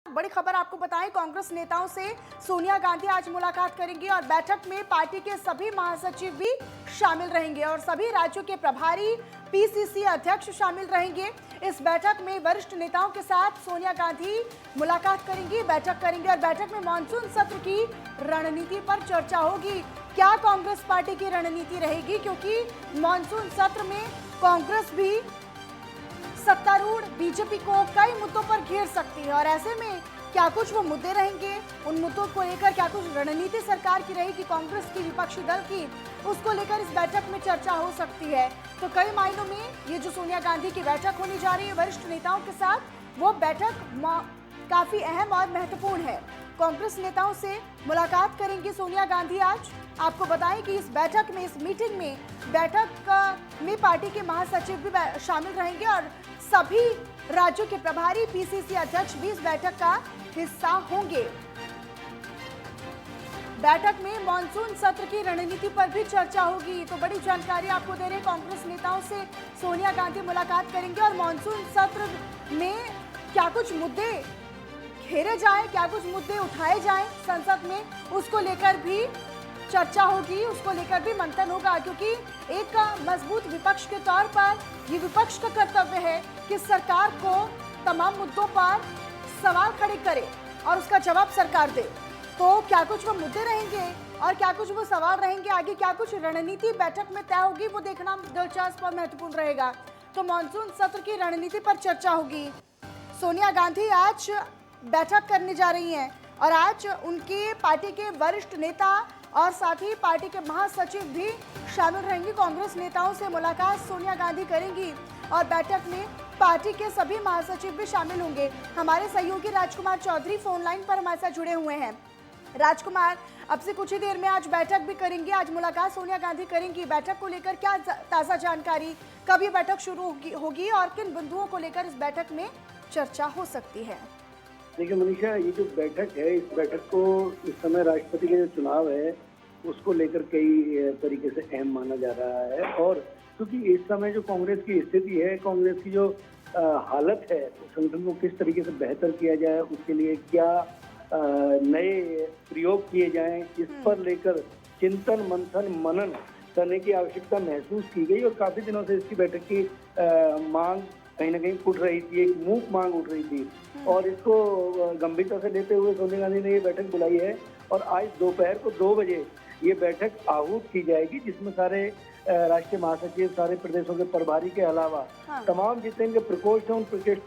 बड़ी खबर आपको बताएं, कांग्रेस नेताओं से सोनिया गांधी आज मुलाकात करेंगी और बैठक में पार्टी के सभी महासचिव भी शामिल रहेंगे और सभी राज्यों के प्रभारी पीसीसी अध्यक्ष शामिल रहेंगे। इस बैठक में वरिष्ठ नेताओं के साथ सोनिया गांधी मुलाकात करेंगी, बैठक करेंगे और बैठक में मानसून सत्र की रणनीति पर चर्चा होगी। क्या कांग्रेस पार्टी की रणनीति रहेगी, क्योंकि मानसून सत्र में कांग्रेस भी सत्तारूढ़ बीजेपी को कई मुद्दों पर घेर सकती है और ऐसे में क्या कुछ वो मुद्दे रहेंगे, उन मुद्दों को लेकर क्या कुछ रणनीति सरकार की रहेगी कांग्रेस की, विपक्षी दल की, उसको लेकर इस बैठक में चर्चा हो सकती है। तो कई मायनों में ये जो सोनिया गांधी की बैठक होने जा रही है वरिष्ठ नेताओं के साथ, वो बैठक काफी अहम और महत्वपूर्ण है। कांग्रेस नेताओं से मुलाकात करेंगी सोनिया गांधी आज। आपको बताएं कि इस बैठक में, इस मीटिंग में, बैठक में पार्टी के महासचिव भी शामिल रहेंगे और सभी राज्यों के प्रभारी पीसीसी अध्यक्ष भी इस बैठक का हिस्सा होंगे। बैठक में मानसून सत्र की रणनीति पर भी चर्चा होगी। तो बड़ी जानकारी आपको दे रहे, कांग्रेस नेताओं से सोनिया गांधी मुलाकात करेंगे और मानसून सत्र में क्या कुछ मुद्दे घेरे जाएं, क्या कुछ मुद्दे उठाए जाएं संसद में, उसको लेकर भी चर्चा होगी, उसको लेकर भी मंथन होगा। क्योंकि एक मजबूत विपक्ष के तौर पर ये विपक्ष का कर्तव्य है कि सरकार को तमाम मुद्दों पर सवाल खड़े करे और उसका जवाब सरकार दे। तो क्या कुछ वो मुद्दे रहेंगे और क्या कुछ वो सवाल रहेंगे, आगे क्या कुछ रणनीति बैठक में तय होगी, वो देखना दिलचस्प और महत्वपूर्ण रहेगा। तो मानसून सत्र की रणनीति पर चर्चा होगी। सोनिया गांधी आज बैठक करने जा रही हैं और आज उनके पार्टी के वरिष्ठ नेता और साथ ही पार्टी के महासचिव भी शामिल रहेंगे। कांग्रेस नेताओं से मुलाकात सोनिया गांधी करेंगी और बैठक में पार्टी के सभी महासचिव भी शामिल होंगे। हमारे सहयोगी राजकुमार चौधरी फोन लाइन पर हमारे साथ जुड़े हुए हैं। राजकुमार, अब से कुछ ही देर में आज बैठक भी करेंगे, आज मुलाकात सोनिया गांधी करेंगी। बैठक को लेकर क्या ताज़ा जानकारी, कब ये बैठक शुरू होगी और किन बिंदुओं को लेकर इस बैठक में चर्चा हो सकती है? देखिए मनीषा, ये जो बैठक है, इस बैठक को इस समय राष्ट्रपति के जो चुनाव है उसको लेकर कई तरीके से अहम माना जा रहा है। और क्योंकि इस समय जो कांग्रेस की स्थिति है, कांग्रेस की जो हालत है, संगठन को किस तरीके से बेहतर किया जाए, उसके लिए क्या नए प्रयोग किए जाएं, इस पर लेकर चिंतन मंथन मनन करने की आवश्यकता महसूस की गई। और काफी दिनों से इसकी बैठक की मांग कहीं ना कहीं उठ रही थी, एक मूक मांग उठ रही थी और इसको गंभीरता से लेते हुए सोनिया गांधी ने ये बैठक बुलाई है। और आज दोपहर को 2 बजे ये बैठक आहूत की जाएगी, जिसमें सारे राष्ट्रीय महासचिव, सारे प्रदेशों के प्रभारी के अलावा तमाम जितने इनके प्रकोष्ठ हैं, उन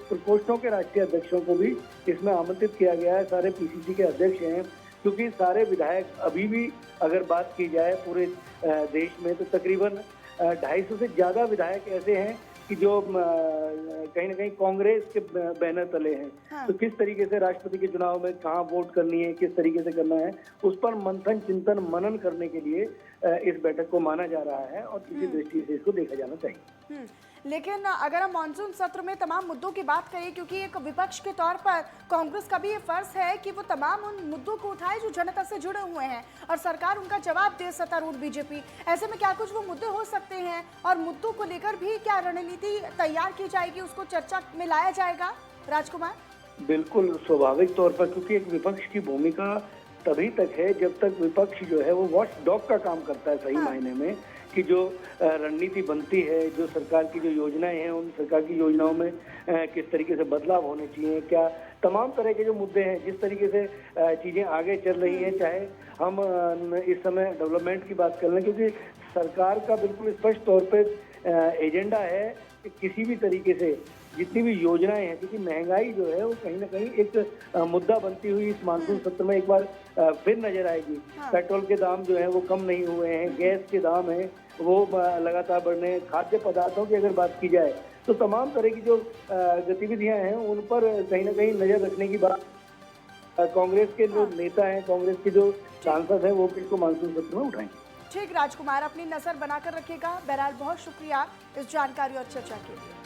प्रकोष्ठों के राष्ट्रीय अध्यक्षों को भी इसमें आमंत्रित किया गया है। सारे पीसीसी के अध्यक्ष हैं, क्योंकि सारे विधायक अभी भी अगर बात की जाए पूरे देश में तो तकरीबन 250 से ज्यादा विधायक ऐसे हैं कि जो कहीं ना कहीं कांग्रेस के बैनर तले हैं। हाँ। तो किस तरीके से राष्ट्रपति के चुनाव में कहाँ वोट करनी है, किस तरीके से करना है, उस पर मंथन चिंतन मनन करने के लिए इस बैठक को माना जा रहा है और इसी दृष्टि से इसको देखा जाना चाहिए। लेकिन अगर हम मानसून सत्र में तमाम मुद्दों की बात करें, क्योंकि एक विपक्ष के तौर पर कांग्रेस का भी ये फर्ज है कि वो तमाम उन मुद्दों को उठाए जो जनता से जुड़े हुए हैं और सरकार उनका जवाब दे, सत्तारूढ़ बीजेपी। ऐसे में क्या कुछ वो मुद्दे हो सकते हैं और मुद्दों को लेकर भी क्या रणनीति तैयार की जाएगी, उसको चर्चा में लाया जाएगा? राजकुमार, बिल्कुल स्वाभाविक तौर पर, क्योंकि एक विपक्ष की भूमिका तभी तक है जब तक विपक्ष जो है वो वॉच डॉग का काम करता है सही मायने में, कि जो रणनीति बनती है, जो सरकार की जो योजनाएं हैं, उन सरकार की योजनाओं में किस तरीके से बदलाव होने चाहिए, क्या तमाम तरह के जो मुद्दे हैं, जिस तरीके से चीज़ें आगे चल रही हैं, चाहे हम इस समय डेवलपमेंट की बात कर लें, क्योंकि सरकार का बिल्कुल स्पष्ट तौर पर एजेंडा है कि किसी भी तरीके से जितनी भी योजनाएं हैं, क्योंकि महंगाई जो है वो कहीं ना कहीं एक मुद्दा बनती हुई इस मानसून सत्र में एक बार फिर नजर आएगी। हाँ। पेट्रोल के दाम जो है वो कम नहीं हुए हैं, गैस के दाम है वो लगातार बढ़ रहे हैं, खाद्य पदार्थों की अगर बात की जाए तो तमाम तरह की जो गतिविधियां हैं उन पर कहीं ना कहीं नजर रखने की बात कांग्रेस के जो नेता हैं, कांग्रेस के जो सांसद हैं, वो इसको मानसून सत्र में उठाएंगे। ठीक राजकुमार, अपनी नजर बनाकर रखिएगा। बहरहाल बहुत शुक्रिया इस जानकारी और चर्चा के लिए।